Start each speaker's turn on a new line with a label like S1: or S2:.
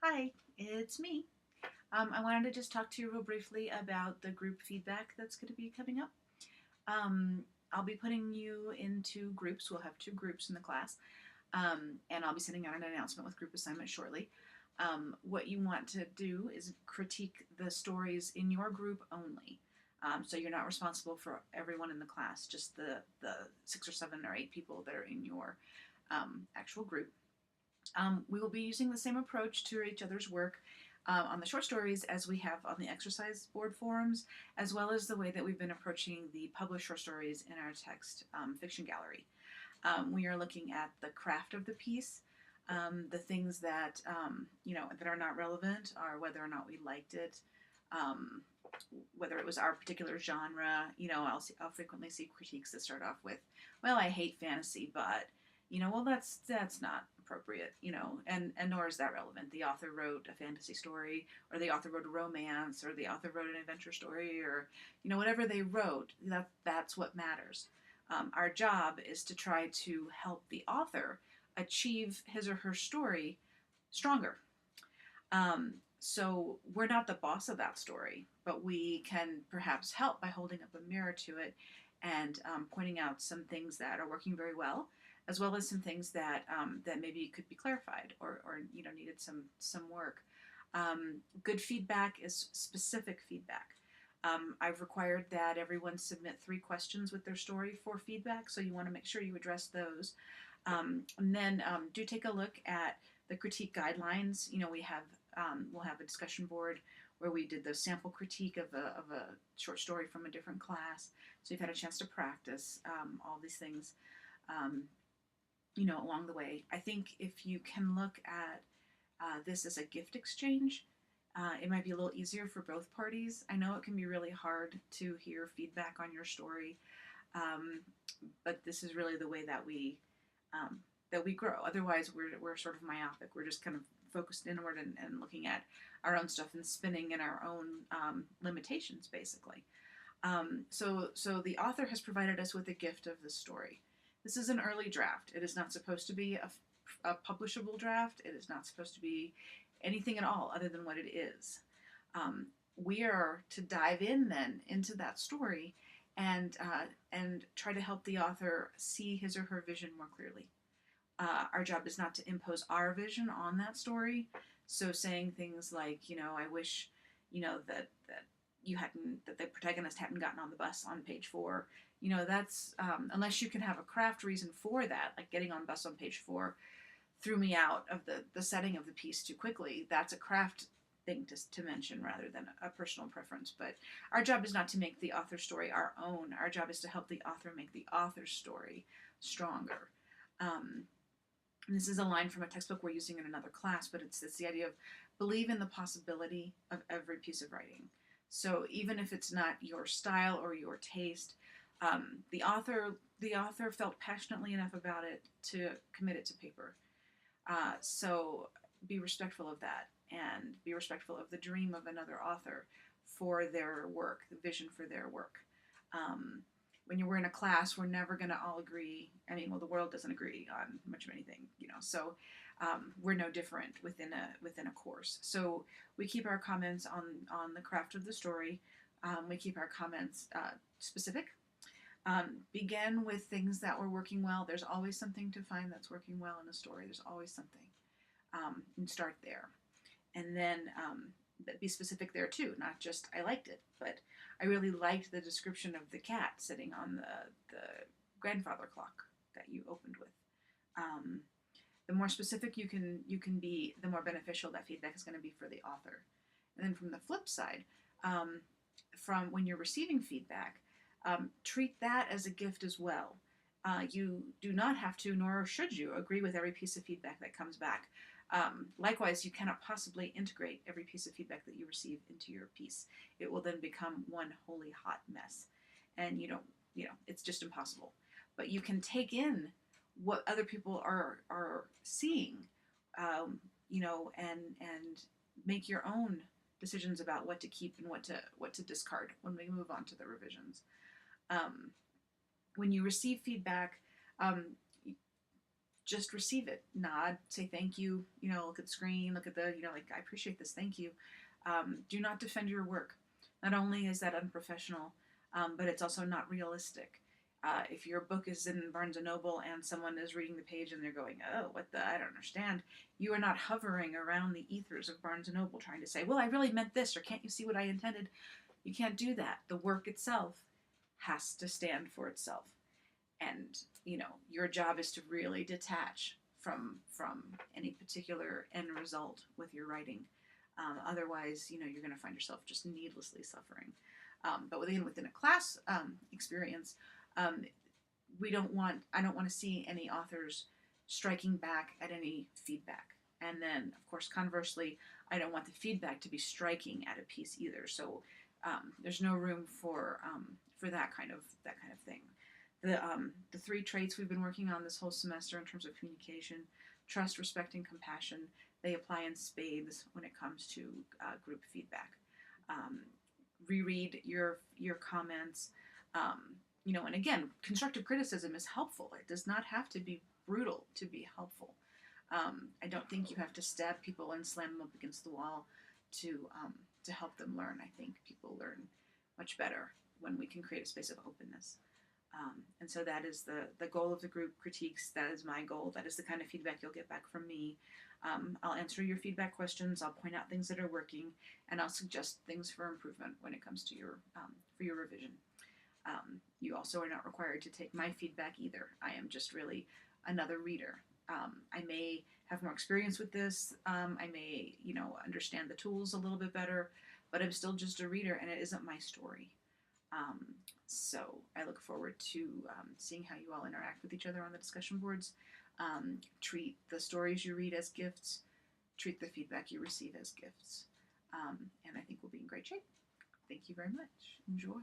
S1: Hi, it's me. I wanted to just talk to you real briefly about the group feedback that's going to be coming up. I'll be putting you into groups. We'll have two groups in the class, and I'll be sending out an announcement with group assignments shortly. What you want to do is critique the stories in your group only. So you're not responsible for everyone in the class, just the 6 or 7 or 8 people that are in your actual group. We will be using the same approach to each other's work on the short stories as we have on the exercise board forums, as well as the way that we've been approaching the published short stories in our text fiction gallery. We are looking at the craft of the piece, the things that that are not relevant, or whether or not we liked it, um, whether it was our particular genre. I'll frequently see critiques that start off with, "Well, I hate fantasy, but." Well, that's not appropriate, and nor is that relevant. The author wrote a fantasy story, or the author wrote a romance, or the author wrote an adventure story, or whatever they wrote. That's what matters. Our job is to try to help the author achieve his or her story stronger. So we're not the boss of that story, but we can perhaps help by holding up a mirror to it and pointing out some things that are working very well, as well as some things that maybe could be clarified or needed some work. Good feedback is specific feedback. I've required that everyone submit 3 questions with their story for feedback, so you want to make sure you address those. And then do take a look at the critique guidelines. We'll have a discussion board where we did the sample critique of a short story from a different class, so you've had a chance to practice all these things. Um, along the way. I think if you can look at this as a gift exchange, it might be a little easier for both parties. I know it can be really hard to hear feedback on your story, um, but this is really the way that we grow. Otherwise, we're sort of myopic. We're just kind of focused inward and looking at our own stuff and spinning in our own limitations, basically. So the author has provided us with a gift of the story. This is an early draft. It is not supposed to be a publishable draft. It is not supposed to be anything at all other than what it is. We are to dive in then into that story and try to help the author see his or her vision more clearly. Our job is not to impose our vision on that story. So saying things like, I wish, that you hadn't, that the protagonist hadn't gotten on the bus on page 4. That's unless you can have a craft reason for that, like getting on bus on page 4 threw me out of the setting of the piece too quickly. That's a craft thing to mention rather than a personal preference. But our job is not to make the author's story our own. Our job is to help the author make the author's story stronger. Um, this is a line from a textbook we're using in another class, but it's the idea of believe in the possibility of every piece of writing. So even if it's not your style or your taste, the author felt passionately enough about it to commit it to paper. So be respectful of that and be respectful of the dream of another author for their work, the vision for their work. Um, when we're in a class, we're never going to all agree. I mean, well, the world doesn't agree on much of anything, So we're no different within a course. So we keep our comments on the craft of the story. We keep our comments specific. Begin with things that were working well. There's always something to find that's working well in a story. There's always something. And start there. And then be specific there too, not just I liked it, but I really liked the description of the cat sitting on the grandfather clock that you opened with. The more specific you can be, the more beneficial that feedback is going to be for the author. And then from the flip side, from when you're receiving feedback, treat that as a gift as well. You do not have to, nor should you, agree with every piece of feedback that comes back. Likewise, you cannot possibly integrate every piece of feedback that you receive into your piece. It will then become one wholly hot mess, and it's just impossible. But you can take in what other people are seeing, and make your own decisions about what to keep and what to discard when we move on to the revisions. Um, when you receive feedback, um, just receive it, nod, say thank you, look at the screen, look at the, like, I appreciate this, thank you. Do not defend your work. Not only is that unprofessional, but it's also not realistic. If your book is in Barnes and Noble and someone is reading the page and they're going, oh, what the, I don't understand, you are not hovering around the ethers of Barnes and Noble trying to say, well, I really meant this, or can't you see what I intended? You can't do that. The work itself has to stand for itself. And, your job is to really detach from any particular end result with your writing. Otherwise, you're going to find yourself just needlessly suffering. But within a class experience, I don't want to see any authors striking back at any feedback. And then, of course, conversely, I don't want the feedback to be striking at a piece either. So there's no room for that kind of thing. The 3 traits we've been working on this whole semester in terms of communication: trust, respect, and compassion. They apply in spades when it comes to group feedback. Reread your comments. And again, constructive criticism is helpful. It does not have to be brutal to be helpful. I don't think you have to stab people and slam them up against the wall to help them learn. I think people learn much better when we can create a space of openness. And so that is the goal of the group critiques. That is my goal. That is the kind of feedback you'll get back from me. I'll answer your feedback questions. I'll point out things that are working, and I'll suggest things for improvement when it comes to for your revision. You also are not required to take my feedback either. I am just really another reader. I may have more experience with this. I may, understand the tools a little bit better, but I'm still just a reader, and it isn't my story. So I look forward to seeing how you all interact with each other on the discussion boards. Treat the stories you read as gifts. Treat the feedback you receive as gifts. And I think we'll be in great shape. Thank you very much. Enjoy.